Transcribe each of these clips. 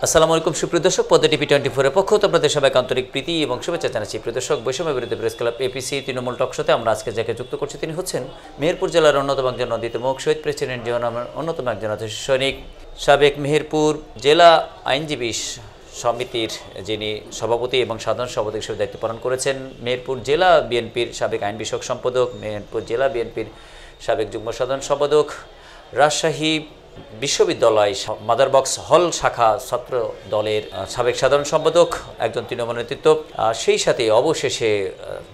আসসালামু আলাইকুম সুপ্রিয় দর্শক, পদ্মা টিভি 24 এর পক্ষ থেকে আপনাদের সবাইকে আন্তরিক প্রীতি এবং শুভেচ্ছা জানাচ্ছি। প্রিয় দর্শক, বৈষম্য বিরোধী প্রেস ক্লাব এপিসি তৃণমূল টকশোতে আমরা আজকে যাকে যুক্ত করছি তিনি হচ্ছেন মেহেরপুর জেলার অন্যতম একজন নন্দিত মুখ, শহীদ প্রেসিডেন্ট জিয়াউর অন্যতম একজন সৈনিক, সাবেক মেহেরপুর জেলা আইনজীবী সমিতির যিনি সভাপতি এবং সাধারণ সভাপতি হিসেবে দায়িত্ব পালন করেছেন, মেহেরপুর জেলা বিএনপির সাবেক আইন বিষয়ক সম্পাদক, মেহেরপুর জেলা বিএনপির সাবেক যুগ্ম সাধারণ সম্পাদক, রাজশাহী বিশ্ববিদ্যালয় মাদারবক্স হল শাখা ছাত্র দলের সাবেক সাধারণ সম্পাদক, একজন তৃণমূল নেতৃত্ব, সেই সাথে অবশেষে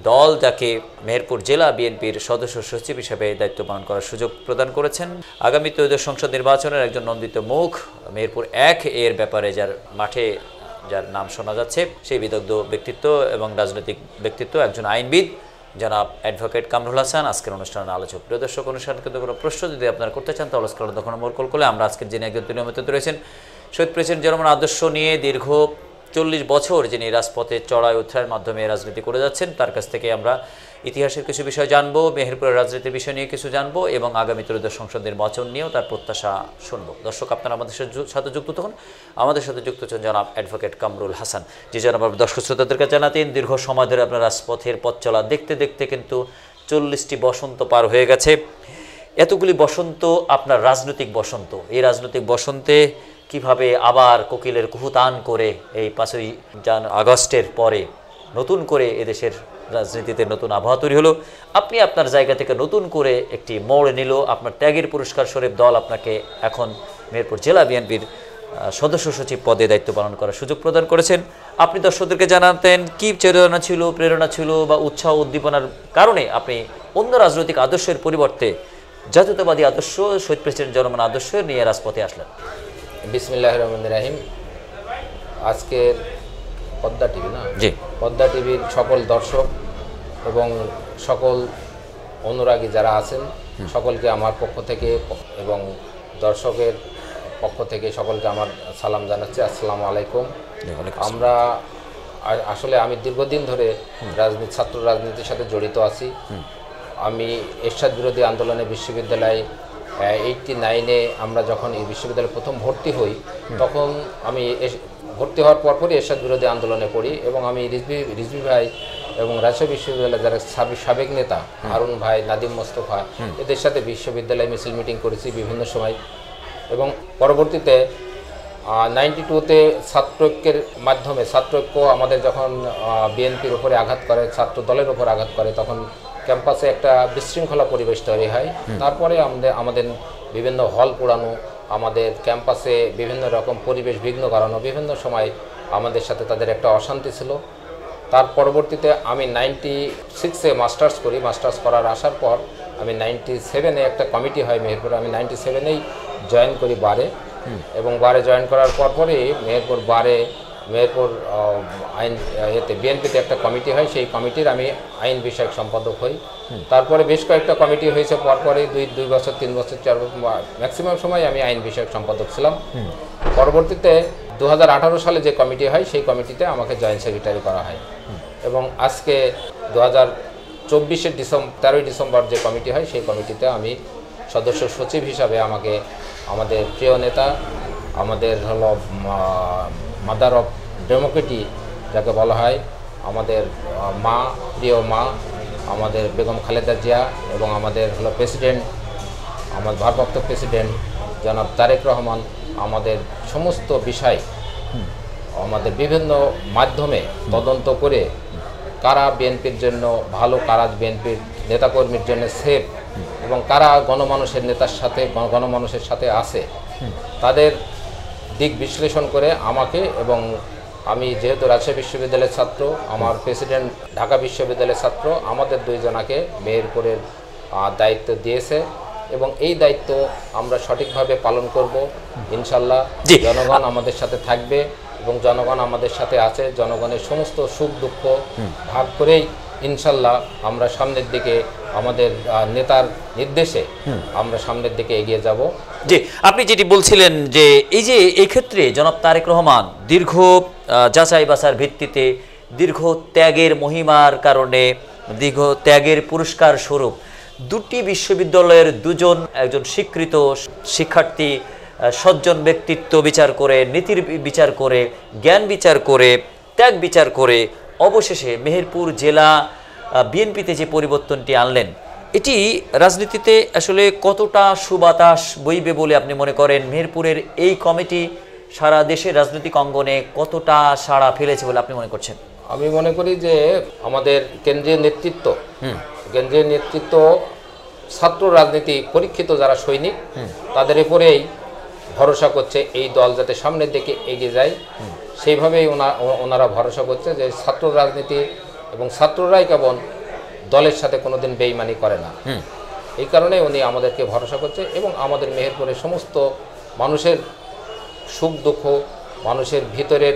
দল যাকে মেহেরপুর জেলা বিএনপির সদস্য সচিব হিসেবে দায়িত্ব পালন করার সুযোগ প্রদান করেছেন। আগামী ত্রয়োদশ সংসদ নির্বাচনের একজন নন্দিত মুখ, মেহেরপুর 1 এর ব্যাপারে যার মাঠে যার নাম শোনা যাচ্ছে, সেই বিদগ্ধ ব্যক্তিত্ব এবং রাজনৈতিক ব্যক্তিত্ব, একজন আইনবিদ জনাব অ্যাডভোকেট কামরুল হাসান আজকের অনুষ্ঠানের আলোচক। প্রিয় দর্শক, অনুষ্ঠান কিন্তু কোনো প্রশ্ন যদি আপনারা করতে চান তাহলে স্ক্রিনে তখন মোর কল করলে আমরা আজকের যিনি একজন তৃণমূল নেতৃত্ব রয়েছেন, শহীদ প্রেসিডেন্ট জিয়াউর আদর্শ নিয়ে দীর্ঘ 40 বছর যিনি রাজপথে চড়াই উত্থানের মাধ্যমে রাজনীতি করে যাচ্ছেন, তার কাছ থেকে আমরা ইতিহাসের কিছু বিষয় জানবো, মেহেরপুরের রাজনীতির বিষয় নিয়ে কিছু জানবো এবং আগামী ত্রয়োদশ সংসদ নির্বাচন নিয়েও তার প্রত্যাশা শুনবো। দর্শক, আপনারা আমাদের সাথে যুক্ত তখন আমাদের সাথে যুক্ত হচ্ছেন জনাব অ্যাডভোকেট কামরুল হাসান। যে জনাব দর্শক শ্রোতাদেরকে জানাতেন, দীর্ঘ সময় ধরে আপনার রাজপথের পথ চলা দেখতে দেখতে কিন্তু 40টি বসন্ত পার হয়ে গেছে। এতগুলি বসন্ত আপনার রাজনৈতিক বসন্ত, এই রাজনৈতিক বসন্তে কিভাবে আবার কোকিলের কুহুতান করে এই 5ই আগস্টের পরে নতুন করে এদেশের রাজনীতিতে নতুন আবহাওয়া তৈরি হলো, আপনি আপনার জায়গা থেকে নতুন করে একটি মোড় নিল, আপনার ত্যাগের পুরস্কার স্বরূপ দল আপনাকে এখন মেহেরপুর জেলা বিএনপির সদস্য সচিব পদে দায়িত্ব পালন করার সুযোগ প্রদান করেছেন। আপনি দর্শকদেরকে জানাতেন কি প্রেরণা ছিল বা উৎসাহ উদ্দীপনার কারণে আপনি অন্য রাজনৈতিক আদর্শের পরিবর্তে জাতীয়তাবাদী আদর্শ, শহীদ প্রেসিডেন্ট জিয়াউর আদর্শ নিয়ে রাজপথে আসলেন। বিসমিল্লাহির রহমানির রহিম। আজকের পদ্মা টিভি পদ্মা টিভির সকল দর্শক এবং সকল অনুরাগী যারা আছেন সকলকে আমার পক্ষ থেকে এবং দর্শকের পক্ষ থেকে সকলকে আমার সালাম জানাচ্ছি। আসসালামু আলাইকুম। আমরা আসলে আমি দীর্ঘদিন ধরে ছাত্র রাজনীতির সাথে জড়িত আছি। আমি এরশাদ বিরোধী আন্দোলনে বিশ্ববিদ্যালয়ে 89-এ আমরা যখন এই বিশ্ববিদ্যালয়ে প্রথম ভর্তি হই, তখন আমি ভর্তি হওয়ার পরপরই এরশাদ বিরোধী আন্দোলনে পড়ি এবং আমি রিজভি ভাই এবং রাজশাহী বিশ্ববিদ্যালয়ের যারা সাবেক নেতা হারুন ভাই, নাদিম মোস্তফা, এদের সাথে বিশ্ববিদ্যালয়ে মিছিল মিটিং করেছি বিভিন্ন সময় এবং পরবর্তীতে 92-তে ছাত্রৈক্যের মাধ্যমে ছাত্রৈক্য আমাদের যখন বিএনপির ওপরে আঘাত করে, ছাত্র দলের ওপর আঘাত করে, তখন ক্যাম্পাসে একটা বিশৃঙ্খলা পরিবেশ তৈরি হয়। তারপরে আমাদের বিভিন্ন হল পোড়ানো, আমাদের ক্যাম্পাসে বিভিন্ন রকম পরিবেশ বিঘ্ন করানো, বিভিন্ন সময় আমাদের সাথে তাদের একটা অশান্তি ছিল। তার পরবর্তীতে আমি 96-এ মাস্টার্স করি। মাস্টার্স করার আসার পর আমি 97-এ একটা কমিটি হয় মেহেরপুরে, আমি 97-এই জয়েন করি বারে এবং বারে জয়েন করার পরপরই মেহেরপুর আইন বিএনপিতে একটা কমিটি হয়, সেই কমিটির আমি আইন বিষয়ক সম্পাদক হই। তারপরে বেশ কয়েকটা কমিটি হয়েছে, পরপরে 2 বছর 3 বছর 4 বছর ম্যাক্সিমাম সময় আমি আইন বিষয়ক সম্পাদক ছিলাম। পরবর্তীতে 2018 সালে যে কমিটি হয় সেই কমিটিতে আমাকে জয়েন্ট সেক্রেটারি করা হয় এবং আজকে 2024-এর 13ই ডিসেম্বর যে কমিটি হয় সেই কমিটিতে আমি সদস্য সচিব হিসাবে আমাকে আমাদের প্রিয় নেতা, আমাদের হলো মাদার অফ ডেমোক্রেসি যাকে বলা হয়, আমাদের মা, প্রিয় মা, আমাদের বেগম খালেদা জিয়া এবং আমাদের হলো প্রেসিডেন্ট, আমার ভারপ্রাপ্ত প্রেসিডেন্ট জনাব তারেক রহমান আমাদের সমস্ত বিষয় আমাদের বিভিন্ন মাধ্যমে তদন্ত করে কারা বিএনপির জন্য ভালো, কারা বিএনপির নেতাকর্মীর জন্য সেফ এবং কারা গণমানুষের সাথে আছে, তাদের দিক বিশ্লেষণ করে আমাকে এবং আমি যেহেতু রাজশাহী বিশ্ববিদ্যালয়ের ছাত্র, আমার প্রেসিডেন্ট ঢাকা বিশ্ববিদ্যালয়ের ছাত্র, আমাদের দুইজনাকে মেহেরপুরের দায়িত্ব দিয়েছে এবং এই দায়িত্ব আমরা সঠিকভাবে পালন করব ইনশাল্লাহ। জনগণ আমাদের সাথে থাকবে এবং জনগণ আমাদের সাথে আছে। জনগণের সমস্ত সুখ দুঃখ ভাগ করেই ইনশাল্লাহ আমরা সামনের দিকে আমাদের নেতার নির্দেশে আমরা সামনের দিকে এগিয়ে যাব। জি, আপনি যেটি বলছিলেন যে এই ক্ষেত্রে জনাব তারেক রহমান দীর্ঘ যাচাই বাছার ভিত্তিতে, দীর্ঘ ত্যাগের মহিমার কারণে, দীর্ঘ ত্যাগের পুরস্কার স্বরূপ 2টি বিশ্ববিদ্যালয়ের 2জন একজন স্বীকৃত শিক্ষার্থী সজ্জন ব্যক্তিত্ব বিচার করে, নীতির বিচার করে, জ্ঞান বিচার করে, ত্যাগ বিচার করে অবশেষে মেহেরপুর জেলা বিএনপিতে যে পরিবর্তনটি আনলেন, এটি রাজনীতিতে আসলে কতটা সুবাতাস বইবে বলে আপনি মনে করেন? মেহেরপুরের এই কমিটি সারা দেশের রাজনৈতিক অঙ্গনে কতটা সাড়া ফেলেছে বলে আপনি মনে করছেন? আমি মনে করি যে আমাদের কেন্দ্রীয় নেতৃত্ব ছাত্র রাজনীতি পরীক্ষিত যারা সৈনিক, তাদের উপরেই ভরসা করছে এই দল যাতে সামনের দিকে এগিয়ে যায়। সেইভাবেই ওনারা ভরসা করছে যে ছাত্র রাজনীতি এবং ছাত্ররাই কেবল দলের সাথে কোনোদিন বেইমানি করে না। এই কারণে উনি আমাদেরকে ভরসা করছে এবং আমাদের মেহেরপুরের সমস্ত মানুষের সুখ দুঃখ, মানুষের ভিতরের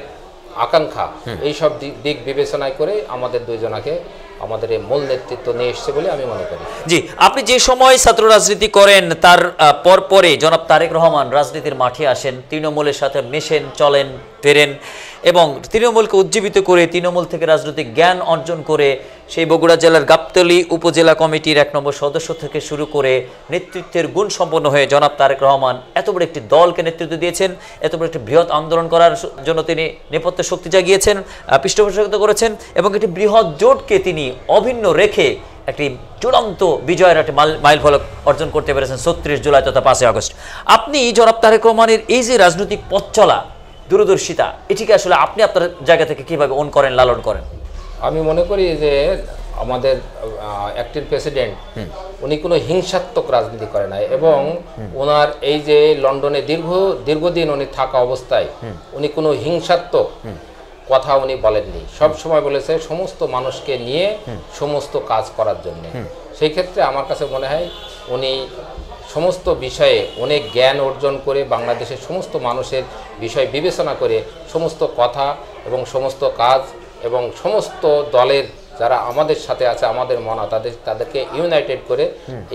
আকাঙ্ক্ষা, এইসব দিক বিবেচনায় করে আমাদের দুইজনাকে আমাদের এই মূল নেতৃত্ব নিয়ে এসছে বলে আমি মনে করি। জি, আপনি যে সময় ছাত্র রাজনীতি করেন তার পরে জনাব তারেক রহমান রাজনীতির মাঠে আসেন, তৃণমূলের সাথে মেশেন, চলেন, ফেরেন এবং তৃণমূলকে উজ্জীবিত করে তৃণমূল থেকে রাজনৈতিক জ্ঞান অর্জন করে সেই বগুড়া জেলার গাবতলী উপজেলা কমিটির 1 নম্বর সদস্য থেকে শুরু করে নেতৃত্বের গুণ সম্পন্ন হয়ে জনাব তারেক রহমান এত বড় একটি দলকে নেতৃত্ব দিয়েছেন, এত বড় একটি বৃহৎ আন্দোলন করার জন্য তিনি নেপথ্যে শক্তি জাগিয়েছেন, পৃষ্ঠপোষকতা করেছেন এবং একটি বৃহৎ জোটকে তিনি অভিন্ন রেখে একটি চূড়ান্ত বিজয়ের একটি মাইল ফলক অর্জন করতে পেরেছেন 36 জুলাই তথা 5 আগস্ট। আপনি জনাব তারেক রহমানের এই যে রাজনৈতিক পথ চলা, দূরদর্শিতা, এটিকে আসলে আপনি আপনার জায়গা থেকে কিভাবে অন করেন, লালন করেন? আমি মনে করি যে আমাদের অ্যাক্টিং প্রেসিডেন্ট উনি কোনো হিংসাত্মক রাজনীতি করে নাই এবং ওনার এই যে লন্ডনে দীর্ঘদিন উনি থাকা অবস্থায় উনি কোনো হিংসাত্মক কথা উনি বলেননি। সব সময় বলেছে সমস্ত মানুষকে নিয়ে সমস্ত কাজ করার জন্য। সেই ক্ষেত্রে আমার কাছে মনে হয় উনি সমস্ত বিষয়ে অনেক জ্ঞান অর্জন করে বাংলাদেশের সমস্ত মানুষের বিষয় বিবেচনা করে সমস্ত কথা এবং সমস্ত কাজ এবং সমস্ত দলের যারা আমাদের সাথে আছে, আমাদের মনা, তাদেরকে ইউনাইটেড করে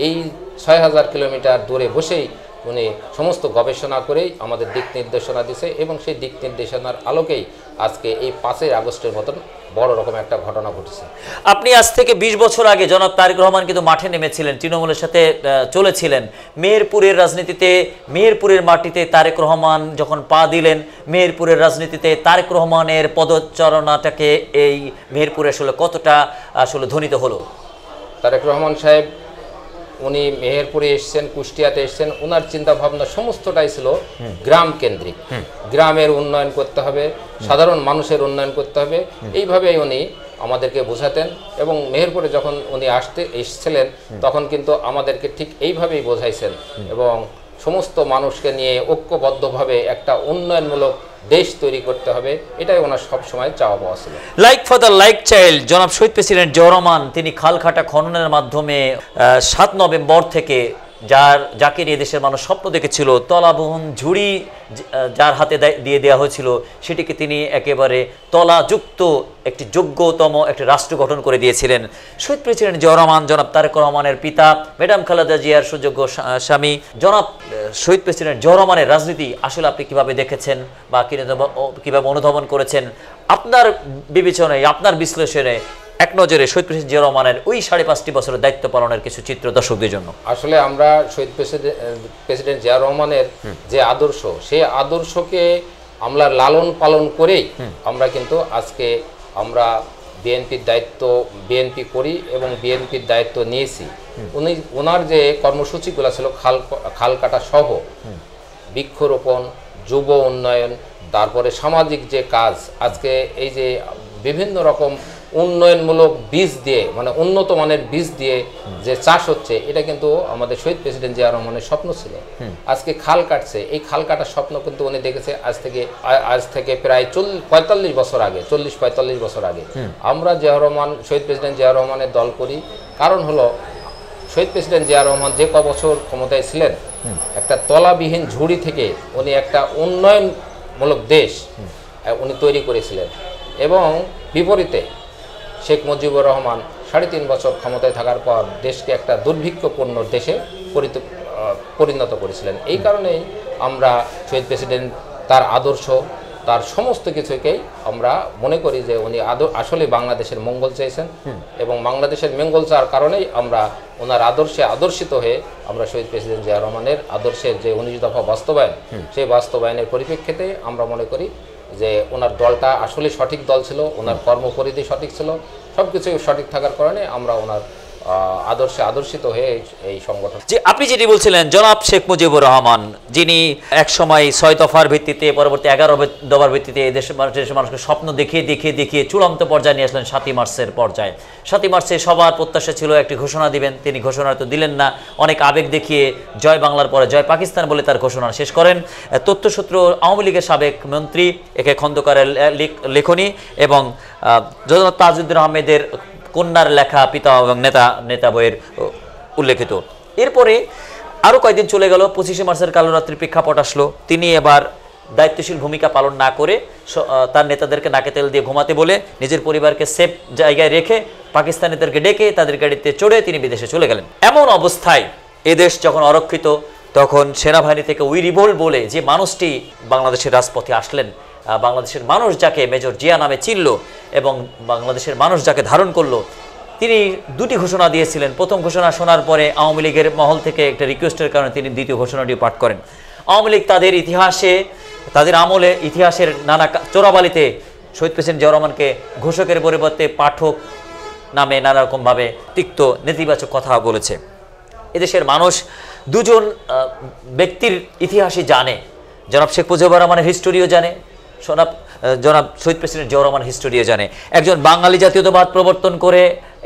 এই 6000 কিলোমিটার দূরে বসেই উনি সমস্ত গবেষণা করেই আমাদের দিক নির্দেশনা দিছে এবং সেই দিক নির্দেশনার আলোকেই আজকে এই 5 আগস্টের মতন বড় রকম একটা ঘটনা ঘটেছে। আপনি আজ থেকে 20 বছর আগে জনাব তারেক রহমান কিন্তু মাঠে নেমেছিলেন, তৃণমূলের সাথে চলেছিলেন। মেহেরপুরের রাজনীতিতে, মেহেরপুরের মাটিতে তারেক রহমান যখন পা দিলেন, মেহেরপুরের রাজনীতিতে তারেক রহমানের পদচারণাটাকে এই মেহেরপুরে আসলে কতটা আসলে ধ্বনিত হলো? তারেক রহমান সাহেব উনি মেহেরপুরে এসছেন, কুষ্টিয়াতে এসছেন, ওনার চিন্তা ভাবনা সমস্তটাই ছিল গ্রাম কেন্দ্রিক। গ্রামের উন্নয়ন করতে হবে, সাধারণ মানুষের উন্নয়ন করতে হবে, এইভাবেই উনি আমাদেরকে বোঝাতেন এবং মেহেরপুরে যখন উনি এসেছিলেন তখন কিন্তু আমাদেরকে ঠিক এইভাবেই বোঝাইছেন এবং সমস্ত মানুষকে নিয়ে ঐক্যবদ্ধভাবে একটা উন্নয়নমূলক দেশ তৈরি করতে হবে, এটাই ওনার সবসময় চাওয়া পাওয়া ছিল। লাইক ফাদার লাইক চাইল্ড জনাব শহীদ প্রেসিডেন্ট জিয়াউর রহমান তিনি খালখাটা খননের মাধ্যমে 7 নভেম্বর থেকে যাকে নিয়ে দেশের মানুষ স্বপ্ন দেখেছিল, তলাবহন ঝুড়ি যার হাতে দিয়ে দেওয়া হয়েছিল, সেটিকে তিনি একেবারে তলাযুক্ত একটি যোগ্যতম একটি রাষ্ট্র গঠন করে দিয়েছিলেন। শহীদ প্রেসিডেন্ট জিয়াউর রহমান জনাব তারেক রহমানের পিতা, ম্যাডাম খালেদা জিয়ার সুযোগ্য স্বামী জনাব শহীদ প্রেসিডেন্ট জিয়াউর রহমানের রাজনীতি আসলে আপনি কিভাবে দেখেছেন বা কিভাবে অনুধাবন করেছেন? আপনার বিবেচনায়, আপনার বিশ্লেষণে এক নজরে শহীদ প্রেসিডেন্ট জিয়াউর রহমানের ওই 5.5 বছরের দায়িত্ব পালনের কিছু চিত্র দর্শকদের জন্য। আসলে আমরা শহীদ প্রেসিডেন্ট জিয়াউর রহমানের যে আদর্শ, সেই আদর্শকে আমরা লালন পালন করেই আমরা কিন্তু আজকে আমরা বিএনপি করি এবং বিএনপির দায়িত্ব নিয়েছি। ওনার যে কর্মসূচিগুলো ছিল খাল কাটা সহ বৃক্ষরোপণ, যুব উন্নয়ন, তারপরে সামাজিক যে কাজ, আজকে এই যে বিভিন্ন রকম উন্নয়নমূলক বীজ দিয়ে, মানে উন্নত মানের বীজ দিয়ে যে চাষ হচ্ছে, এটা কিন্তু আমাদের শহীদ প্রেসিডেন্ট জিয়াউর রহমানের স্বপ্ন ছিল। আজকে খাল কাটছে, এই খাল কাটার স্বপ্ন কিন্তু উনি দেখেছে আজ থেকে প্রায় 45 বছর আগে, 40-45 বছর আগে। আমরা শহীদ প্রেসিডেন্ট জিয়াউর রহমানের দল করি, কারণ হলো শহীদ প্রেসিডেন্ট জিয়াউর রহমান যে বছর ক্ষমতায় ছিলেন, একটা তলাবিহীন ঝুড়ি থেকে উনি একটা উন্নয়নমূলক দেশ উনি তৈরি করেছিলেন এবং বিপরীতে শেখ মুজিবুর রহমান 3.5 বছর ক্ষমতায় থাকার পর দেশকে একটা দুর্ভিক্ষপূর্ণ দেশে পরিণত করেছিলেন। এই কারণেই আমরা শহীদ প্রেসিডেন্ট তার আদর্শ তার সমস্ত কিছুকেই আমরা মনে করি যে উনি আসলে বাংলাদেশের মঙ্গল চেয়েছেন, এবং বাংলাদেশের মঙ্গল চাওয়ার কারণেই আমরা ওনার আদর্শে আদর্শিত হয়ে আমরা শহীদ প্রেসিডেন্ট জিয়া রহমানের আদর্শের যে 19 দফা বাস্তবায়ন, সেই বাস্তবায়নের পরিপ্রেক্ষিতে আমরা মনে করি যে ওনার দলটা আসলে সঠিক দল ছিল, ওনার কর্মপরিধি সঠিক ছিল, সব কিছু সঠিক থাকার কারণে আমরা ওনার আদর্শে আদর্শিত হয়ে এই সংগঠন। যে আপনি যেটি বলছিলেন জনাব শেখ মুজিবুর রহমান, যিনি একসময় 6 দফার ভিত্তিতে, পরবর্তী 11 দফার ভিত্তিতে দেশের মানুষকে স্বপ্ন দেখিয়ে চূড়ান্ত পর্যায়ে নিয়ে আসলেন 7ই মার্চের পর্যায়ে। 7ই মার্চে সবার প্রত্যাশা ছিল একটি ঘোষণা দিবেন, তিনি ঘোষণা তো দিলেন না, অনেক আবেগ দেখিয়ে জয় বাংলার পরে জয় পাকিস্তান বলে তার ঘোষণা শেষ করেন। তথ্যসূত্র আওয়ামী লীগের সাবেক মন্ত্রী একে খন্দকারের লেখনী এবং জনাব তাজউদ্দিন আহমেদের কন্যার লেখা পিতা এবং নেতা বইয়ের উল্লেখিত। এরপরে আরও কয়েকদিন চলে গেল, 25শে মার্চের কালরাত্রির প্রেক্ষাপট আসলো। তিনি এবার দায়িত্বশীল ভূমিকা পালন না করে তার নেতাদেরকে নাকে তেল দিয়ে ঘুমাতে বলে নিজের পরিবারকে সেফ জায়গায় রেখে পাকিস্তানিদেরকে ডেকে তাদের গাড়িতে চড়ে তিনি বিদেশে চলে গেলেন। এমন অবস্থায় এদেশ যখন অরক্ষিত, তখন সেনাবাহিনী থেকে উই রিভোল্ট বলে যে মানুষটি বাংলাদেশের রাজপথে আসলেন, বাংলাদেশের মানুষ যাকে মেজর জিয়া নামে চিনল এবং বাংলাদেশের মানুষ যাকে ধারণ করলো, তিনি দুটি ঘোষণা দিয়েছিলেন। প্রথম ঘোষণা শোনার পরে আওয়ামী লীগের মহল থেকে একটা রিকোয়েস্টের কারণে তিনি দ্বিতীয় ঘোষণাটিও পাঠ করেন। আওয়ামী লীগ তাদের আমলে ইতিহাসের নানা চোরাবালিতে শহীদ প্রেসিডেন্ট জিয়া রহমানকে ঘোষকের পরিবর্তে পাঠক নামে নানা রকমভাবে তিক্ত নেতিবাচক কথা বলেছে। এদেশের মানুষ দুজন ব্যক্তির ইতিহাসই জানে, জনাব শেখ মুজিবুর রহমানের হিস্টোরিও জানে, জনাব শহীদ প্রেসিডেন্ট জিয়া রহমান হিস্টোরিও জানে। একজন বাঙালি জাতীয়তাবাদ প্রবর্তন করে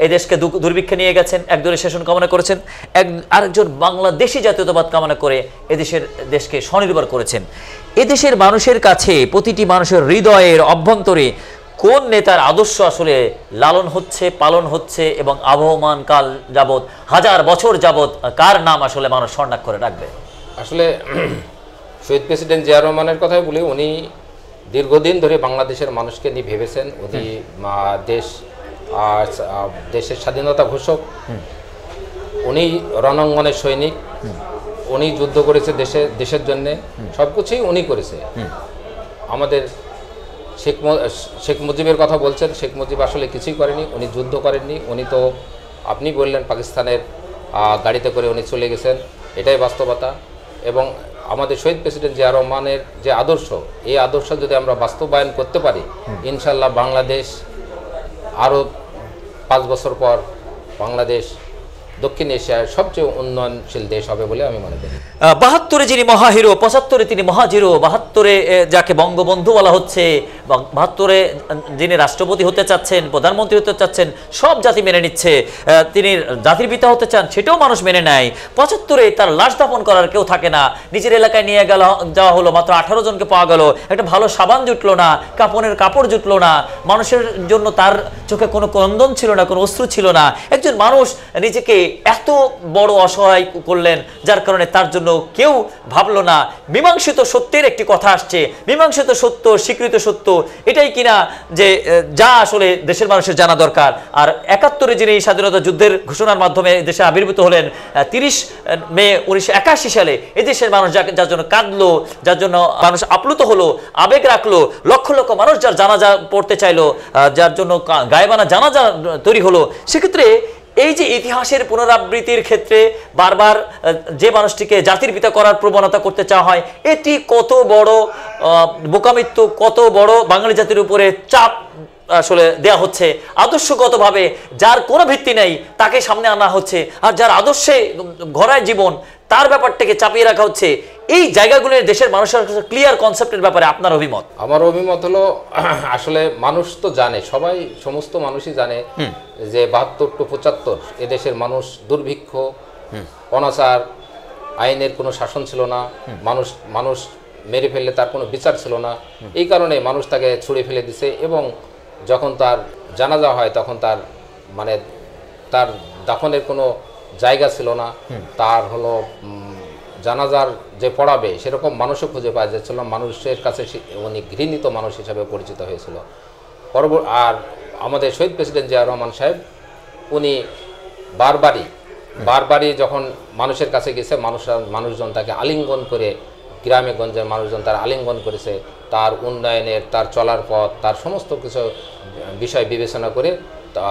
এদেশকে দুর্ভিক্ষে নিয়ে গেছেন, একদলীয় শাসন কামনা করেছেন, আরেকজন বাংলাদেশি জাতীয়তাবাদ কামনা করে দেশকে স্বনির্ভর করেছেন। এদেশের মানুষের কাছে, প্রতিটি মানুষের হৃদয়ের অভ্যন্তরে কোন নেতার আদর্শ আসলে লালন হচ্ছে, পালন হচ্ছে এবং আবহমান কাল যাবৎ, হাজার বছর যাবৎ কার নাম আসলে মানুষ স্বর্ণাক্ষরে রাখবে? আসলে শহীদ প্রেসিডেন্ট জিয়া রহমানের কথাই বলি, উনি দীর্ঘদিন ধরে বাংলাদেশের মানুষকে নিয়ে ভেবেছেন। উনি দেশের স্বাধীনতা ঘোষক, উনি রণাঙ্গনের সৈনিক, উনি যুদ্ধ করেছে দেশের জন্যে, সব কিছুই উনি করেছে। আমাদের শেখ মুজিবের কথা বলছেন, শেখ মুজিব আসলে কিছুই করেনি, উনি যুদ্ধ করেননি। উনি তো আপনি বললেন পাকিস্তানের গাড়িতে করে উনি চলে গেছেন, এটাই বাস্তবতা। এবং আমাদের শহীদ প্রেসিডেন্ট জিয়া রহমানের যে আদর্শ, এই আদর্শ যদি আমরা বাস্তবায়ন করতে পারি, ইনশাল্লাহ বাংলাদেশ আরও 5 বছর পর বাংলাদেশ দক্ষিণ এশিয়ার সবচেয়ে উন্নয়নশীল দেশ হবে বলে আমি মনে করি। 72-এ যিনি মহাহিরো, 75-এ তিনি মহাজিরো, 72-এ যাকে বঙ্গবন্ধু বলা হচ্ছে, 72-এ যিনি রাষ্ট্রপতি হতে চাচ্ছেন, প্রধানমন্ত্রী হতে চাচ্ছেন, সব জাতি মেনে নিচ্ছে। তিনি জাতির পিতা হতে চান, সেটাও মানুষ মেনে নেয়। 75-এ তার লাশ দাফন করার কেউ থাকে না, নিজের এলাকায় নিয়ে যাওয়া হলো, মাত্র 18 জনকে পাওয়া গেল, একটা ভালো সাবান জুটলো না, কাপড়ের কাপড় জুটলো না, মানুষের জন্য তার চোখে কোনো ক্রন্দন ছিল না, কোনো অশ্রু ছিল না। একজন মানুষ নিজেকে এত বড় অসহায় করলেন, যার কারণে তার জন্য কেউ ভাবলো না। মীমাংসিত সত্যের একটি কথা আসছে, মীমাংসিত সত্য, স্বীকৃত সত্য, এটাই কিনা যে যা আসলে দেশের মানুষের জানা দরকার। আর 71-এ যিনি স্বাধীনতা যুদ্ধের ঘোষণার মাধ্যমে দেশে আবির্ভূত হলেন, 30 মে 1981 সালে এদেশের মানুষ যার জন্য কাঁদলো, যার জন্য মানুষ আপ্লুত হলো, আবেগ রাখলো, লক্ষ লক্ষ মানুষ যার জানাজা পড়তে চাইলো, যার জন্য গায়েবানা জানাজা তৈরি হলো, সেক্ষেত্রে এই যে ইতিহাসের পুনরাবৃত্তির ক্ষেত্রে বারবার যে মানুষটিকে জাতির পিতা করার প্রবণতা করতে চাওয়া হয়, এটি কত বড় বোকামিত্ব, কত বড় বাঙালি জাতির উপরে চাপ আসলে দেয়া হচ্ছে। আদর্শগতভাবে যার কোনো ভিত্তি নেই তাকে সামনে আনা হচ্ছে, আর যার আদর্শে গড়ায় জীবন তার ব্যাপারটাকে চাপিয়ে রাখা হচ্ছে। এই জায়গাগুলোর দেশের মানুষের ক্লিয়ার কনসেপ্টের ব্যাপারে আপনার অভিমত? আমার অভিমত হলো, আসলে মানুষ তো জানে, সমস্ত মানুষই জানে যে 72 to 75 এদেশের মানুষ দুর্ভিক্ষ, অনাচার, আইনের কোনো শাসন ছিল না, মানুষ মেরে ফেললে তার কোনো বিচার ছিল না। এই কারণে মানুষ তাকে ছুঁড়ে ফেলে দিছে, এবং যখন তার জানাজা হয় তখন তার দাফনের কোনো জায়গা ছিল না। তার হলো জানাজার যে পড়াবে সেরকম মানুষও খুঁজে পাওয়া যাচ্ছিল, মানুষের কাছে উনি ঘৃণিত মানুষ হিসাবে পরিচিত হয়েছিল। আর আমাদের শহীদ প্রেসিডেন্ট জিয়া রহমান সাহেব, উনি বারবারই যখন মানুষের কাছে গেছে, মানুষজন তাকে আলিঙ্গন করে, গ্রামে গঞ্জের মানুষজন তারা আলিঙ্গন করেছে, তার উন্নয়নের, তার চলার পথ, তার সমস্ত কিছু বিষয় বিবেচনা করে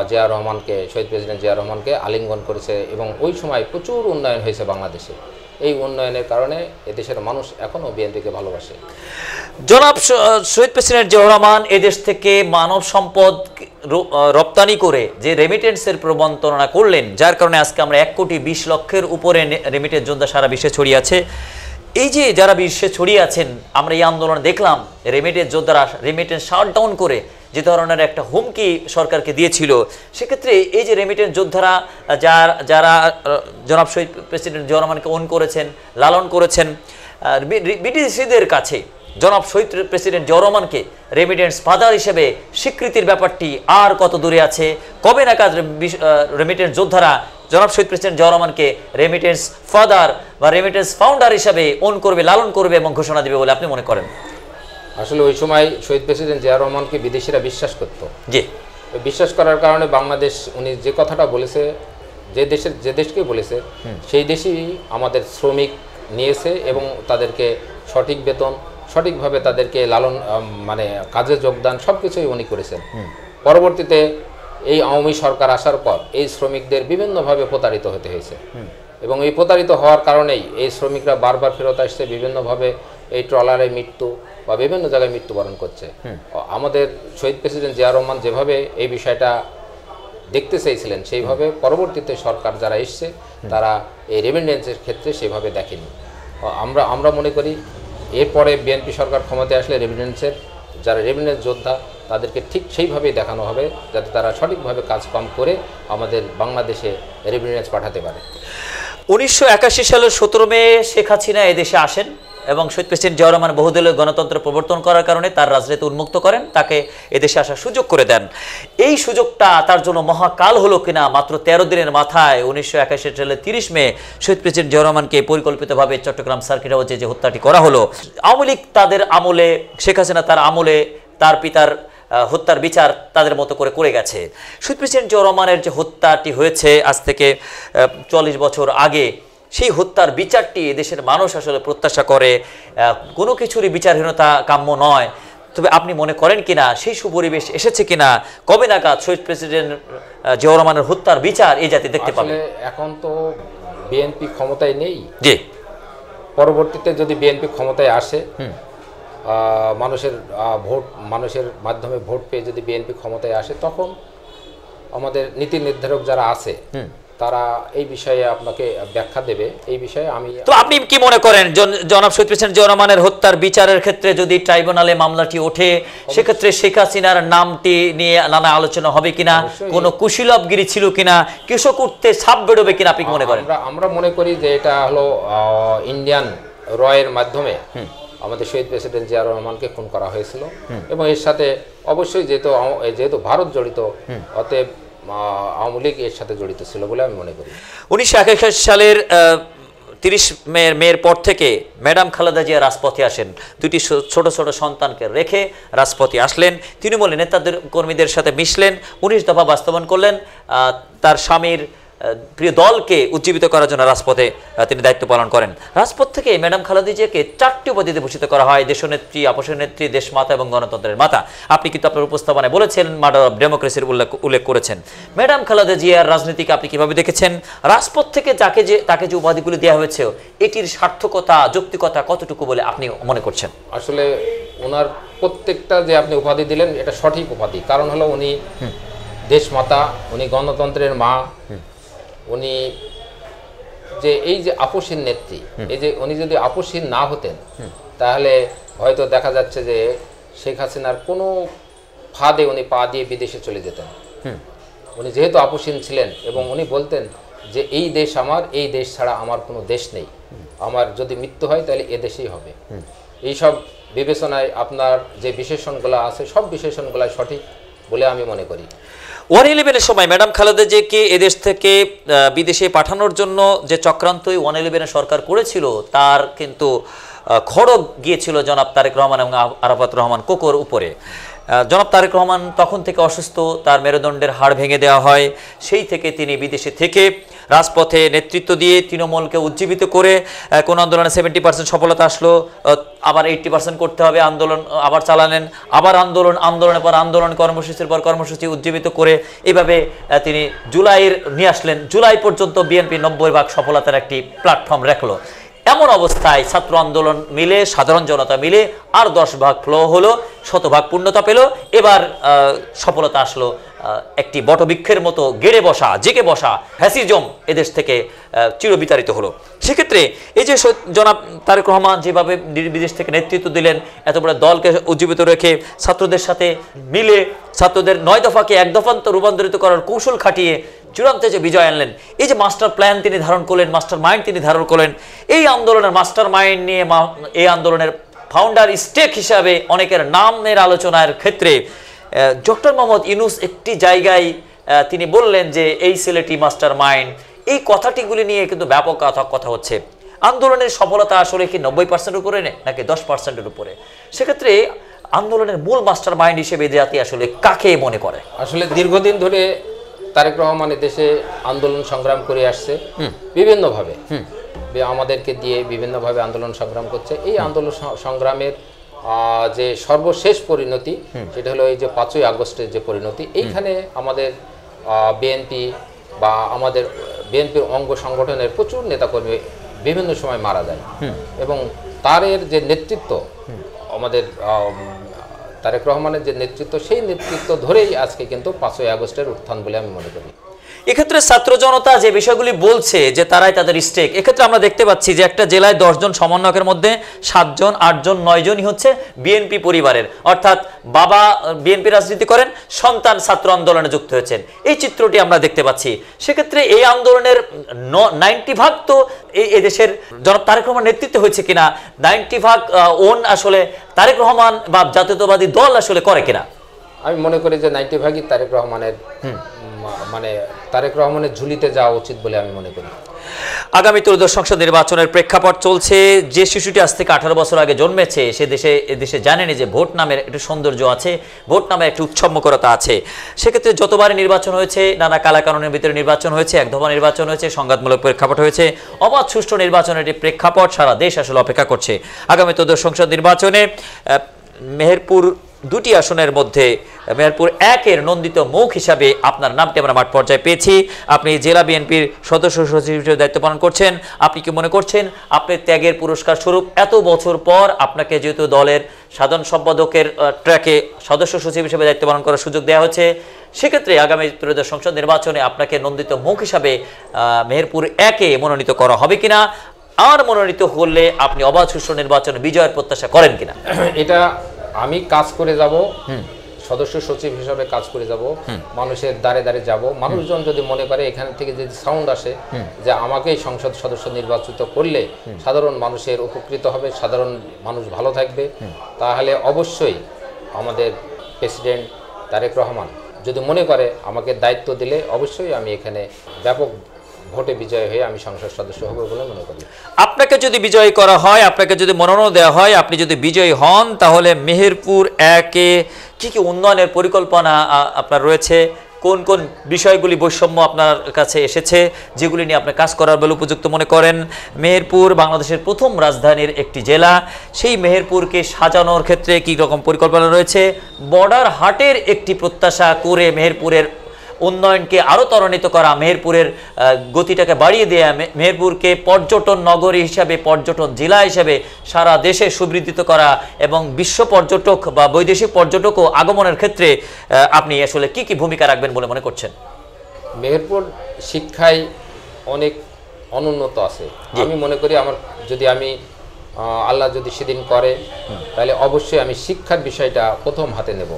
জিয়া রহমানকে, শহীদ প্রেসিডেন্ট জিয়া রহমানকে আলিঙ্গন করেছে এবং ওই সময় প্রচুর উন্নয়ন হয়েছে বাংলাদেশে। এই উন্নয়নের কারণে এদেশের মানুষ এখনও বিএনপিকে ভালোবাসে। জনাব শহীদ প্রেসিডেন্ট জিয়াউর রহমান এদেশ থেকে মানব সম্পদ রপ্তানি করে যে রেমিটেন্সের প্রবর্তনা করলেন, যার কারণে আজকে আমরা 1,20,00,000-এর উপরে রেমিটেন্স যোদ্ধা সারা বিশ্বে ছড়িয়ে আছে। এই যে যারা বিশ্বে ছড়িয়ে আছেন, আমরা এই আন্দোলন দেখলাম রেমিটেন্স যোদ্ধারা রেমিটেন্স শাটডাউন করে যে ধরনের একটা হুমকি সরকারকে দিয়েছিল, সেক্ষেত্রে এই যে রেমিটেন্স যোদ্ধারা যারা জনাব শহীদ প্রেসিডেন্ট জিয়াউর রহমানকে ওন করেছেন, লালন করেছেন, বিদেশিদের কাছে জনাব শহীদ প্রেসিডেন্ট জিয়াউর রহমানকে রেমিটেন্স ফাদার হিসেবে স্বীকৃতির ব্যাপারটি আর কত দূরে আছে? কবে নাগাদ রেমিটেন্স যোদ্ধারা জনাব শহীদ প্রেসিডেন্ট জিয়াউর রহমানকে রেমিটেন্স ফাদার বা রেমিটেন্স ফাউন্ডার হিসেবে ওন করবে, লালন করবে এবং ঘোষণা দেবে বলে আপনি মনে করেন? আসলে ওই সময় শহীদ প্রেসিডেন্ট জিয়া রহমানকে বিদেশিরা বিশ্বাস করত। জি, বিশ্বাস করার কারণে বাংলাদেশ, উনি যে কথাটা বলেছে, যে দেশকে বলেছে, সেই দেশই আমাদের শ্রমিক নিয়েছে এবং তাদেরকে সঠিক বেতন, সঠিকভাবে তাদেরকে লালন, মানে কাজে যোগদান সব কিছুই উনি করেছেন। পরবর্তীতে এই আওয়ামী সরকার আসার পর এই শ্রমিকদের বিভিন্নভাবে প্রতারিত হতে হয়েছে এবং এই প্রতারিত হওয়ার কারণেই এই শ্রমিকরা বারবার ফেরত আসছে, বিভিন্নভাবে এই ট্রলারে মৃত্যু বা বিভিন্ন জায়গায় মৃত্যুবরণ করছে। আমাদের শহীদ প্রেসিডেন্ট জিয়া রহমান যেভাবে এই বিষয়টা দেখতে চেয়েছিলেন, সেইভাবে পরবর্তীতে সরকার যারা এসছে তারা এই রেমিটেন্সের ক্ষেত্রে সেভাবে দেখেনি। আমরা মনে করি এরপরে বিএনপি সরকার ক্ষমতায় আসলে রেমিটেন্সের যারা রেমিটেন্স যোদ্ধা তাদেরকে ঠিক সেইভাবেই দেখানো হবে, যাতে তারা সঠিকভাবে কাজকাম করে আমাদের বাংলাদেশে রেমিটেন্স পাঠাতে পারে। 1981 সালের 17 মে শেখ হাসিনা এদেশে আসেন এবং শহীদ প্রেসিডেন্ট জিয়াউর রহমান বহুদলীয় গণতন্ত্র প্রবর্তন করার কারণে তার রাজনীতি উন্মুক্ত করেন, তাকে এদেশে আসার সুযোগ করে দেন। এই সুযোগটা তার জন্য মহাকাল হলো কিনা? মাত্র 13 দিনের মাথায় 1981 সালের 30 মে শহীদ প্রেসিডেন্ট জিয়াউর রহমানকে পরিকল্পিতভাবে চট্টগ্রাম সার্কিট হাউসে যে হত্যাটি করা হলো, আওয়ামী লীগ তাদের আমলে, শেখ হাসিনা তার আমলে তার পিতার হত্যার বিচার তাদের মতো করে গেছে। শহীদ প্রেসিডেন্ট জিয়াউর রহমানের যে হত্যাটি হয়েছে আজ থেকে 40 বছর আগে, সেই হত্যার বিচারটি দেশের মানুষ আসলে প্রত্যাশা করে। কোনো কিছুরই বিচারহীনতা কাম্য নয়। তবে আপনি মনে করেন কিনা সেই সুপরিবেশ এসেছে কিনা? কবে নাগাদ শহীদ প্রেসিডেন্ট জিয়াউর রহমানের হত্যার বিচার এই জাতি দেখতে পাবে? এখন তো বিএনপি ক্ষমতায় নেই। জি, পরবর্তীতে যদি বিএনপি ক্ষমতায় আসে, মানুষের মাধ্যমে ভোট পেয়ে যদি বিএনপি ক্ষমতায় আসে, তখন আমাদের নীতি নির্ধারক যারা আছে তারা এই বিষয়ে আপনাকে ব্যাখ্যা দেবে। এই বিষয়ে তো আপনি কি মনে করেন জনাব শহীদ প্রেসিডেন্ট জিয়াউর রহমানের হত্যার বিচারের ক্ষেত্রে যদি ট্রাইব্যুনালে মামলাটি ওঠে, সেক্ষেত্রে শেখ হাসিনার নামটি নিয়ে নানা আলোচনা হবে কিনা? কোনো কুশীলবগিরি ছিল কিনা? কৃষক উঠতে ছাপ বেরোবে কিনা আপনি মনে করেন? আমরা মনে করি যে এটা হলো ইন্ডিয়ান রয়ের মাধ্যমে আমাদের শহীদ প্রেসিডেন্ট জিয়া রহমানকে খুন করা হয়েছিল এবং এর সাথে অবশ্যই যেহেতু ভারত জড়িত, অতএব আওয়ামী লীগ এর সাথে জড়িত ছিল বলে আমি মনে করি। 1981 সালের 30 মের পর থেকে ম্যাডাম খালেদা জিয়া রাজপথে আসেন, দুটি ছোট ছোট সন্তানকে রেখে রাজপথে আসলেন, তৃণমূলের নেতাদের কর্মীদের সাথে মিশলেন, 19 দফা বাস্তবায়ন করলেন, তার স্বামীর প্রিয় দলকে উজ্জীবিত করার জন্য রাজপথে তিনি দায়িত্ব পালন করেন। রাজপথ থেকে ম্যাডাম খালেদা জিয়াকে 4টি উপাধিতে ভূষিত করা হয়: দেশনেত্রী, আপসের নেত্রী, দেশমাতা এবং গণতন্ত্রের মাতা। আপনি কিন্তু আপনার উপস্থাপনায় বলেছেন, মাদার অফ ডেমোক্রেসির উল্লেখ করেছেন। ম্যাডাম খালেদা জিয়ার রাজনীতিকে আপনি কিভাবে দেখেছেন? রাজপথ থেকে তাকে যে উপাধিগুলি দেওয়া হয়েছে, এটির সার্থকতা, যৌক্তিকতা কতটুকু বলে আপনি মনে করছেন? আসলে ওনার প্রত্যেকটা যে আপনি উপাধি দিলেন, এটা সঠিক উপাধি। কারণ হলো উনি দেশমাতা, উনি গণতন্ত্রের মা, উনি যে এই যে আপসীন নেত্রী, এই যে উনি যদি আপসীন না হতেন, তাহলে হয়তো দেখা যাচ্ছে যে শেখ হাসিনার কোনো ফাঁদে উনি পা দিয়ে বিদেশে চলে যেতেন। উনি যেহেতু আপসীন ছিলেন এবং উনি বলতেন যে এই দেশ আমার, এই দেশ ছাড়া আমার কোনো দেশ নেই, আমার যদি মৃত্যু হয় তাহলে এ দেশেই হবে। এইসব বিবেচনায় আপনার যে বিশেষণগুলো আছে, সব বিশেষণগুলো সঠিক বলে আমি মনে করি। 111-এর সময় ম্যাডাম খালেদা জিয়াকে এদেশ থেকে বিদেশে পাঠানোর জন্য যে চক্রান্তই 111-এর সরকার করেছিল, তার কিন্তু খড়গ গিয়েছিল জনাব তারেক রহমান এবং আরাফাত রহমান কোকোর উপরে। জনাব তারেক রহমান তখন থেকে অসুস্থ, তার মেরুদণ্ডের হাড় ভেঙে দেওয়া হয়। সেই থেকে তিনি বিদেশে থেকে রাজপথে নেতৃত্ব দিয়ে তৃণমূলকে উজ্জীবিত করে কোন আন্দোলনে 70% সফলতা আসলো, আবার 80% করতে হবে, আন্দোলন আবার চালালেন, আবার আন্দোলনের পর আন্দোলন, কর্মসূচির পর কর্মসূচি উজ্জীবিত করে এইভাবে তিনি জুলাইয়ের নিয়ে আসলেন। জুলাই পর্যন্ত বিএনপি 90% সফলতার একটি প্ল্যাটফর্ম রাখলো। এমন অবস্থায় ছাত্র আন্দোলন মিলে, সাধারণ জনতা মিলে আর 10% ফ্লো হলো, 100% পূর্ণতা পেল। এবার সফলতা আসলো, একটি বটবৃক্ষের মতো গেড়ে বসা, জেগে বসা ফ্যাসিজম এদেশ থেকে চিরবিতাড়িত হলো। সেক্ষেত্রে এই যে জনাব তারেক রহমান যেভাবে বিদেশ থেকে নেতৃত্ব দিলেন, এত বড় দলকে উজ্জীবিত রেখে ছাত্রদের সাথে মিলে ছাত্রদের 9 দফাকে 1 দফাতে রূপান্তরিত করার কৌশল খাটিয়ে চূড়ান্তে যে বিজয় আনলেন, এই যে মাস্টার প্ল্যান তিনি ধারণ করলেন, মাস্টার মাইন্ড তিনি ধারণ করলেন, এই আন্দোলনের মাস্টার মাইন্ড নিয়ে এই আন্দোলনের ফাউন্ডার স্টেক হিসাবে অনেকের নামের আলোচনার ক্ষেত্রে ডক্টর মোহাম্মদ ইউনূস একটি জায়গায় তিনি বললেন যে এই ছেলেটি মাস্টার মাইন্ড। এই কথাটিগুলি নিয়ে কিন্তু ব্যাপক কথা হচ্ছে। আন্দোলনের সফলতা আসলে কি 90% উপরে নাকি 10%-এর উপরে? সেক্ষেত্রে আন্দোলনের মূল মাস্টার মাইন্ড হিসেবে জাতি আসলে কাকে মনে করে? আসলে দীর্ঘদিন ধরে তারেক রহমান দেশে আন্দোলন সংগ্রাম করে আসছে বিভিন্নভাবে, আমাদেরকে দিয়ে বিভিন্নভাবে আন্দোলন সংগ্রাম করছে। এই আন্দোলন সংগ্রামের যে সর্বশেষ পরিণতি সেটা হলো এই যে 5ই আগস্টের যে পরিণতি। এইখানে আমাদের বিএনপি বা আমাদের বিএনপির অঙ্গ সংগঠনের প্রচুর নেতাকর্মী বিভিন্ন সময় মারা যায় এবং তারের যে নেতৃত্ব, আমাদের তারেক রহমানের যে নেতৃত্ব, সেই নেতৃত্ব ধরেই আজকে কিন্তু 5ই আগস্টের উত্থান বলে আমি মনে করি। এক্ষেত্রে ছাত্র জনতা যে বিষয়গুলি বলছে যে তারাই তাদের স্টেক, এক্ষেত্রে আমরা দেখতে পাচ্ছি যে একটা জেলায় 10 জন সমন্বয়কের মধ্যে 7 জন, 8 জন, 9 জনই হচ্ছে বিএনপি পরিবারের, অর্থাৎ বাবা বিএনপি রাজনীতি করেন, সন্তান ছাত্র আন্দোলনে যুক্ত হয়েছেন। এই চিত্রটি আমরা দেখতে পাচ্ছি। সেক্ষেত্রে এই আন্দোলনের 90% তো এই দেশের জনাব তারেক রহমান নেতৃত্বে হয়েছে কিনা, 90% ওন আসলে তারেক রহমান বা জাতীয়তাবাদী দল আসলে করে কিনা? আমি মনে করি যে 90%ই তারেক রহমানের, মানে তারেক রহমানের ঝুলিতে যাওয়া উচিত বলে আমি মনে করি। আগামী ত্রয়োদশ সংসদ নির্বাচনের প্রেক্ষাপট চলছে। যে শিশুটি আজ থেকে 18 বছর আগে জন্মেছে সে দেশে জানেনি যে ভোট নামের একটু সৌন্দর্য আছে, ভোট নামের একটি উৎসবমুখরতা আছে। সেক্ষেত্রে যতবারই নির্বাচন হয়েছে, নানা কালাকানুনের ভিতরে নির্বাচন হয়েছে, এক দফা নির্বাচন হয়েছে, সংঘাতমূলক প্রেক্ষাপট হয়েছে, অবাধ সুষ্ঠু নির্বাচনের একটি প্রেক্ষাপট সারা দেশ আসলে অপেক্ষা করছে। আগামী ত্রয়োদশ সংসদ নির্বাচনে মেহেরপুর 2টি আসনের মধ্যে মেহেরপুর 1-এর নন্দিত মুখ হিসাবে আপনার নামটি আমরা মাঠ পর্যায়ে পেয়েছি। আপনি জেলা বিএনপির সদস্য সচিব হিসেবে দায়িত্ব পালন করছেন। আপনি কি মনে করছেন আপনার ত্যাগের পুরস্কার স্বরূপ এত বছর পর আপনাকে যেহেতু দলের সাধারণ সম্পাদকের ট্র্যাকে সদস্য সচিব হিসেবে দায়িত্ব পালন করার সুযোগ দেওয়া হচ্ছে, সেক্ষেত্রে আগামী ত্রয়োদশ সংসদ নির্বাচনে আপনাকে নন্দিত মুখ হিসাবে মেহেরপুর 1-এ মনোনীত করা হবে কিনা, আর মনোনীত হলে আপনি অবাধ সুষ্ঠু নির্বাচনে বিজয়ের প্রত্যাশা করেন কিনা? এটা আমি কাজ করে যাব, সদস্য সচিব হিসাবে কাজ করে যাব, মানুষের দ্বারে দ্বারে যাব। মানুষজন যদি মনে করে এখান থেকে যদি সাউন্ড আসে যে আমাকেই সংসদ সদস্য নির্বাচিত করলে সাধারণ মানুষের উপকৃত হবে, সাধারণ মানুষ ভালো থাকবে, তাহলে অবশ্যই আমাদের প্রেসিডেন্ট তারেক রহমান যদি মনে করে আমাকে দায়িত্ব দিলে অবশ্যই আমি এখানে ব্যাপক ভোটে বিজয় হয়ে আমি সংসদ সদস্য হব বলে মনে করি। আপনাকে যদি বিজয়ী করা হয়, আপনাকে যদি মনোনয়ন দেওয়া হয়, আপনি যদি বিজয়ী হন, তাহলে মেহেরপুর 1-এ কি কি উন্নয়নের পরিকল্পনা আপনার রয়েছে? কোন কোন বিষয়গুলি বৈষম্য আপনার কাছে এসেছে যেগুলি নিয়ে আপনি কাজ করার বলে উপযুক্ত মনে করেন? মেহেরপুর বাংলাদেশের প্রথম রাজধানীর একটি জেলা, সেই মেহেরপুরকে সাজানোর ক্ষেত্রে কী রকম পরিকল্পনা রয়েছে? বর্ডার হাটের একটি প্রত্যাশা করে মেহেরপুরের উন্নয়নকে আরও ত্বরান্বিত করা, মেহেরপুরের গতিটাকে বাড়িয়ে দেওয়া, মেহেরপুরকে পর্যটন নগরী হিসাবে, পর্যটন জেলা হিসাবে সারা দেশে সুবৃদ্ধিত করা এবং বিশ্ব পর্যটক বা বৈদেশিক পর্যটকও আগমনের ক্ষেত্রে আপনি আসলে কি কি ভূমিকা রাখবেন বলে মনে করছেন? মেহেরপুর শিক্ষায় অনেক অনুন্নত আছে। আমি মনে করি আমার যদি আমি আল্লাহ যদি সেদিন করে তাহলে অবশ্যই আমি শিক্ষার বিষয়টা প্রথম হাতে নেব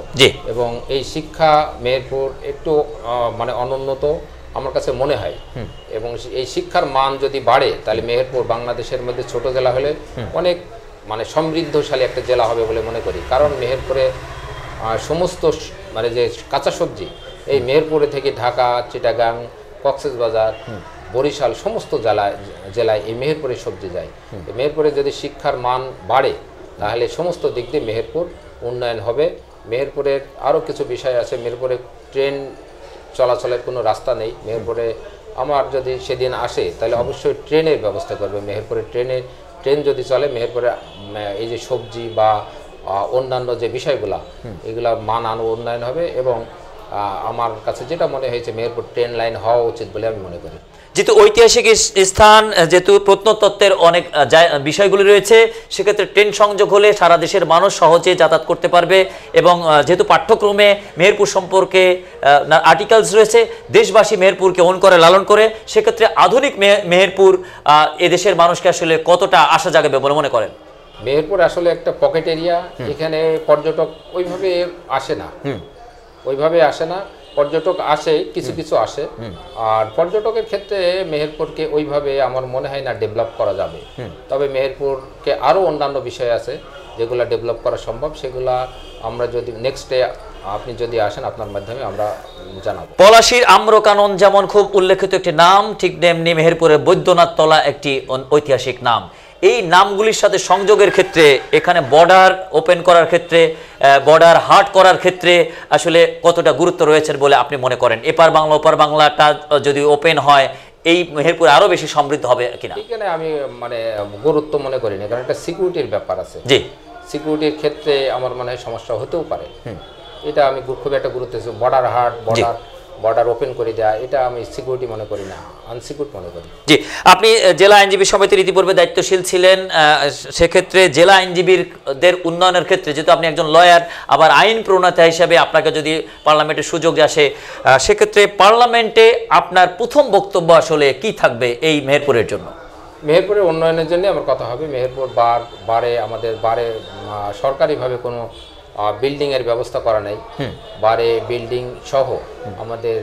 এবং এই শিক্ষা মেহেরপুর একটু মানে অনুন্নত আমার কাছে মনে হয় এবং এই শিক্ষার মান যদি বাড়ে তাহলে মেহেরপুর বাংলাদেশের মধ্যে ছোট জেলা হলে অনেক মানে সমৃদ্ধশালী একটা জেলা হবে বলে মনে করি। কারণ মেহেরপুরে সমস্ত মানে যে কাঁচা সবজি এই মেহেরপুরে থেকে ঢাকা, চিটাগাং, কক্সবাজার, বরিশাল সমস্ত জেলায় এই মেহেরপুরে সবজি যায়। মেহেরপুরে যদি শিক্ষার মান বাড়ে তাহলে সমস্ত দিক দিয়ে মেহেরপুর উন্নয়ন হবে। মেহেরপুরের আরও কিছু বিষয় আছে। মেহেরপুরে ট্রেন চলাচলের কোনো রাস্তা নেই। মেহেরপুরে আমার যদি সেদিন আসে তাহলে অবশ্যই ট্রেনের ব্যবস্থা করবে। মেহেরপুরে ট্রেন যদি চলে, মেহেরপুরে এই যে সবজি বা অন্যান্য যে বিষয়গুলা, এগুলা মান উন্নয়ন হবে। এবং আমার কাছে যেটা মনে হয়েছে, মেহেরপুর ট্রেন লাইন হওয়া উচিত বলে আমি মনে করি। যেহেতু ঐতিহাসিক স্থান, যেহেতু প্রত্নতত্ত্বের অনেক বিষয়গুলি রয়েছে, সেক্ষেত্রে ট্রেন সংযোগ হলে সারা দেশের মানুষ সহজে যাতায়াত করতে পারবে। এবং যেহেতু পাঠ্যক্রমে মেহেরপুর সম্পর্কে আর্টিকেলস রয়েছে, দেশবাসী মেহেরপুরকে ওন করে লালন করে, সেক্ষেত্রে আধুনিক মেহেরপুর এদেশের মানুষকে আসলে কতটা আশা জাগাবে বলে মনে করেন? মেহেরপুর আসলে একটা পকেট এরিয়া, এখানে পর্যটক ওইভাবে আসে না, পর্যটক আসে, কিছু কিছু আসে। আর পর্যটকের ক্ষেত্রে মেহেরপুরকে ওইভাবে আমার মনে হয় না ডেভেলপ করা যাবে। তবে মেহেরপুরকে আরও অন্যান্য বিষয় আছে যেগুলো ডেভেলপ করা সম্ভব, সেগুলা আমরা যদি নেক্সট ডে আপনি যদি আসেন, আপনার মাধ্যমে আমরা জানাবো। পলাশীর আম্রকানন যেমন খুব উল্লেখিত একটি নাম, ঠিক তেমনি মেহেরপুরের বৈদ্যনাথ তলা একটি ঐতিহাসিক নাম। এই নামগুলির সাথে সংযোগের ক্ষেত্রে, এখানে বর্ডার ওপেন করার ক্ষেত্রে, বর্ডার হাট করার ক্ষেত্রে আসলে কতটা গুরুত্ব রয়েছে বলে আপনি মনে করেন? এপার বাংলা ওপার বাংলাটা যদি ওপেন হয়, এই মেহেরপুর আরো বেশি সমৃদ্ধ হবে কিনা? এখানে আমি গুরুত্ব মনে করি না, কারণ একটা সিকিউরিটির ব্যাপার আছে। জি, সিকিউরিটির ক্ষেত্রে আমার মনে হয় সমস্যা হতেও পারে। এটা আমি খুব একটা গুরুত্ব দিচ্ছি। বর্ডার হাট, বর্ডার ওপেন করে দেওয়া, এটা আমি সিকিউরিটি মনে করি না, আনসিকিউর মনে করি। জি, আপনি জেলা আইনজীবী সমিতির ইতিপূর্বে দায়িত্বশীল ছিলেন। সেক্ষেত্রে জেলা আইনজীবীদের উন্নয়নের ক্ষেত্রে, যেহেতু আপনি একজন লয়ার, আবার আইন প্রণেতা হিসাবে আপনাকে যদি পার্লামেন্টের সুযোগ আসে, সেক্ষেত্রে পার্লামেন্টে আপনার প্রথম বক্তব্য আসলে কি থাকবে এই মেহেরপুরের জন্য? মেহেরপুরের উন্নয়নের জন্য আমার কথা হবে। মেহেরপুর আমাদের সরকারিভাবে কোনো বিল্ডিংয়ের ব্যবস্থা করা নেই। বিল্ডিং সহ আমাদের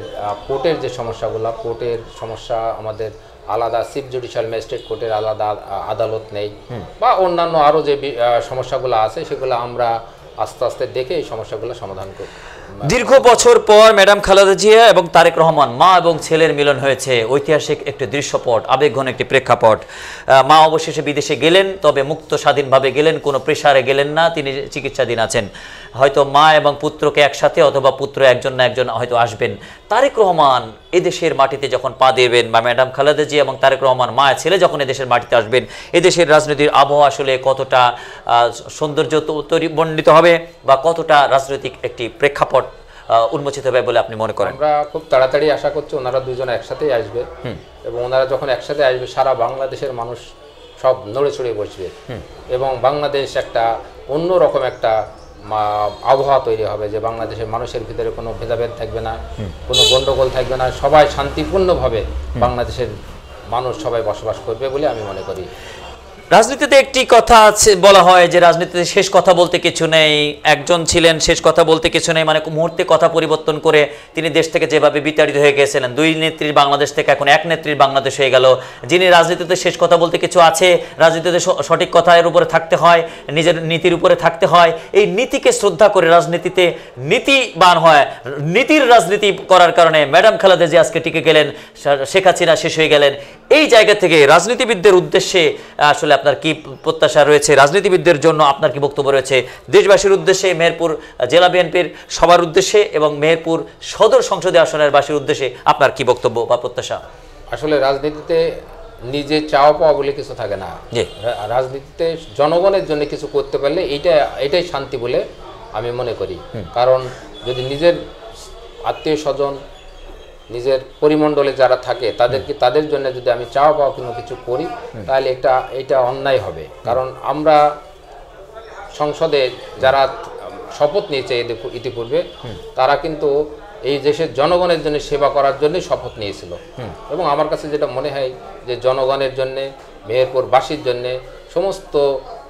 কোর্টের যে সমস্যাগুলো, কোর্টের সমস্যা, আমাদের আলাদা চিফ জুডিশিয়াল ম্যাজিস্ট্রেট কোর্টের আলাদা আদালত নেই, বা অন্যান্য আরও যে সমস্যাগুলো আছে, সেগুলো আমরা আস্তে আস্তে দেখে এই সমস্যাগুলো সমাধান করব। দীর্ঘ বছর পর ম্যাডাম খালেদা জিয়া এবং তারেক রহমান, মা এবং ছেলের মিলন হয়েছে। ঐতিহাসিক একটি দৃশ্যপট, আবেগঘন একটি প্রেক্ষাপট। মা অবশেষে বিদেশে গেলেন, তবে মুক্ত স্বাধীনভাবে গেলেন, কোনো প্রেসারে গেলেন না। তিনি চিকিৎসাধীন আছেন। হয়তো মা এবং পুত্রকে একসাথে, অথবা পুত্র একজন না একজন হয়তো আসবেন। তারেক রহমান এদেশের মাটিতে যখন পা দেবেন, বা ম্যাডাম খালেদা জিয়া এবং তারেক রহমান মা ছেলে যখন এদেশের মাটিতে আসবেন, এদেশের রাজনীতির আবহাওয়া আসলে কতটা সৌন্দর্য বর্ণিত হবে, বা কতটা রাজনৈতিক একটি প্রেক্ষাপট উন্মোচিত হবে বলে আপনি মনে করেন? আমরা খুব তাড়াতাড়ি আশা করছি ওনারা দুজন একসাথেই আসবে, এবং ওনারা যখন একসাথে আসবে, সারা বাংলাদেশের মানুষ সব নড়ে চড়ে বসবে, এবং বাংলাদেশ একটা অন্যরকম একটা আবহাওয়া তৈরি হবে, যে বাংলাদেশের মানুষের ভিতরে কোনো ভেদাভেদ থাকবে না, কোনো গণ্ডগোল থাকবে না, সবাই শান্তিপূর্ণভাবে বাংলাদেশের মানুষ সবাই বসবাস করবে বলে আমি মনে করি। রাজনীতিতে একটি কথা আছে, বলা হয় যে রাজনীতিতে শেষ কথা বলতে কিছু নেই। একজন ছিলেন শেষ কথা বলতে কিছু নেই, মানে মুহূর্তে কথা পরিবর্তন করে তিনি দেশ থেকে যেভাবে বিতাড়িত হয়ে গেছিলেন, দুই নেত্রীর বাংলাদেশ থেকে এখন এক নেত্রীর বাংলাদেশ হয়ে গেল। যিনি রাজনীতিতে শেষ কথা বলতে কিছু আছে, রাজনীতিতে সঠিক কথার উপরে থাকতে হয়, নিজের নীতির উপরে থাকতে হয়। এই নীতিকে শ্রদ্ধা করে রাজনীতিতে নীতিবান হয়, নীতির রাজনীতি করার কারণে ম্যাডাম খালেদা জিয়া আজকে টিকে গেলেন, শেখ হাসিনা শেষ হয়ে গেলেন। এই জায়গা থেকে রাজনীতিবিদদের উদ্দেশ্যে আসলে আপনার কি প্রত্যাশা রয়েছে? রাজনীতিবিদদের জন্য আপনার কি বক্তব্য রয়েছে? দেশবাসীর উদ্দেশ্যে, মেহেরপুর জেলা বিএনপির সবার উদ্দেশ্যে এবং মেহেরপুর সদর সংসদীয় আসনের বাসীর উদ্দেশ্যে আপনার কি বক্তব্য বা প্রত্যাশা? আসলে রাজনীতিতে নিজে চাওয়া পাওয়া বলে কিছু থাকে না। রাজনীতিতে জনগণের জন্য কিছু করতে পারলে এটাই শান্তি বলে আমি মনে করি। কারণ যদি নিজের আত্মীয় স্বজন, নিজের পরিমণ্ডলে যারা থাকে, তাদের জন্য যদি আমি চাওয়া পাওয়া কোনো কিছু করি, তাহলে এটা অন্যায় হবে। কারণ আমরা সংসদে যারা শপথ নিয়েছে ইতিপূর্বে, তারা কিন্তু এই দেশের জনগণের জন্য সেবা করার জন্যই শপথ নিয়েছিল। এবং আমার কাছে যেটা মনে হয় যে জনগণের জন্যে, মেহেরপুরবাসীর জন্যে, সমস্ত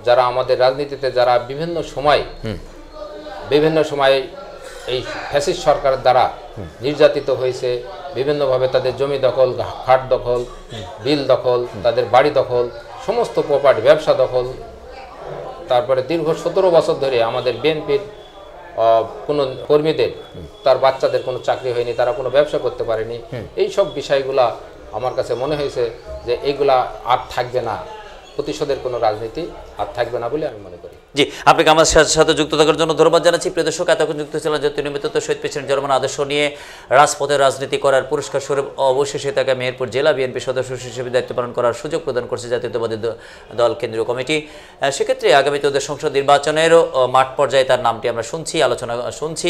যারা আমাদের রাজনীতিতে যারা বিভিন্ন সময় এই ফ্যাসিস্ট সরকারের দ্বারা নির্যাতিত হয়েছে, বিভিন্নভাবে তাদের জমি দখল, খাট দখল, বিল দখল, তাদের বাড়ি দখল, সমস্ত প্রপার্টি, ব্যবসা দখল, তারপরে দীর্ঘ 17 বছর ধরে আমাদের বিএনপির কোনো কর্মীদের, তার বাচ্চাদের কোনো চাকরি হয়নি, তারা কোনো ব্যবসা করতে পারেনি। এই সব বিষয়গুলা আমার কাছে মনে হয়েছে যে এইগুলা আর থাকবে না, প্রতিশোধের কোনো রাজনীতি আর থাকবে না বলে আমি মনে করি। জি, আপনাকে আমার সাথে যুক্ত থাকার জন্য ধন্যবাদ জানাচ্ছি। প্রিয় দর্শক, এতক্ষণ যুক্ত ছিলেন জাতীয় নির্বাচিত শহীদ প্রেসিডেন্ট জিয়াউর রহমান আদর্শ নিয়ে রাজপথে রাজনীতি করার পুরস্কার স্বরূপ অবশেষে তাকে মেহেরপুর জেলা বিএনপি সদস্য হিসেবে দায়িত্ব পালন করার সুযোগ প্রদান করছে জাতীয়তাবাদী দল কেন্দ্রীয় কমিটি। সেক্ষেত্রে আগামীতে ওদের সংসদ নির্বাচনেরও মাঠ পর্যায়ে তার নামটি আমরা আলোচনা শুনছি।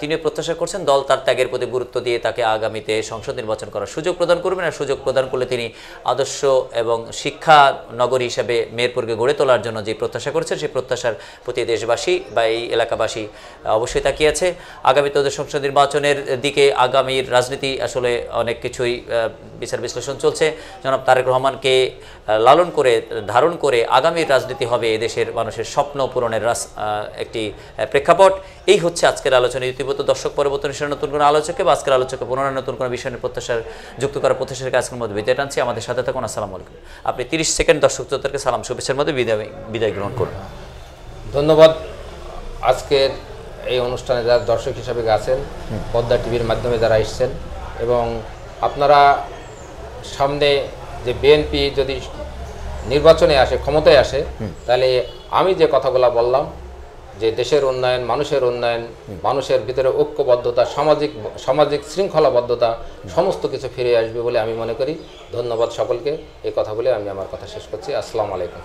তিনিও প্রত্যাশা করছেন দল তার ত্যাগের প্রতি গুরুত্ব দিয়ে তাকে আগামীতে সংসদ নির্বাচন করার সুযোগ প্রদান করবেন। আর সুযোগ প্রদান করলে তিনি আদর্শ এবং শিক্ষা নগরী হিসেবে মেহেরপুরকে গড়ে তোলার জন্য যে প্রত্যাশা করেছেন, সেই প্রত্যাশার প্রতি দেশবাসী বা এই এলাকাবাসী অবশ্যই তাকিয়ে আছে। আগামীতে ওদের সংসদ নির্বাচনের দিকে আগামীর রাজনীতি আসলে অনেক কিছুই বিচার বিশ্লেষণ চলছে। জনাব তারেক রহমানকে লালন করে ধারণ করে আগামীর রাজনীতি হবে এদেশের মানুষের স্বপ্ন পূরণের একটি প্রেক্ষাপট। এই হচ্ছে আজকের আলোচনা। ইতিমধ্যে দর্শক পরবর্তী অনুষ্ঠানে নতুন কোনো আলোচকে বা আজকের আলোচকে পুনরায় নতুন কোনো বিষয় নিয়ে প্রত্যাশার যুক্ত করার প্রত্যাশার আজকের মধ্যে বিদায় টানছি। আমাদের সাথে থাকুন। আসসালামু আলাইকুম। আপনি 30 সেকেন্ড দর্শক শ্রোতাদেরকে সালাম শুভেচ্ছার মধ্যে বিদায় গ্রহণ করুন। ধন্যবাদ। আজকের এই অনুষ্ঠানে যারা দর্শক হিসাবে আছেন, পদ্মা টিভির মাধ্যমে যারা এসছেন, এবং আপনারা সামনে যে বিএনপি যদি নির্বাচনে আসে, ক্ষমতায় আসে, তাহলে আমি যে কথাগুলো বললাম যে দেশের উন্নয়ন, মানুষের উন্নয়ন, মানুষের ভিতরে ঐক্যবদ্ধতা, সামাজিক শৃঙ্খলাবদ্ধতা সমস্ত কিছু ফিরে আসবে বলে আমি মনে করি। ধন্যবাদ সকলকে। এই কথা বলে আমি আমার কথা শেষ করছি। আসসালামু আলাইকুম।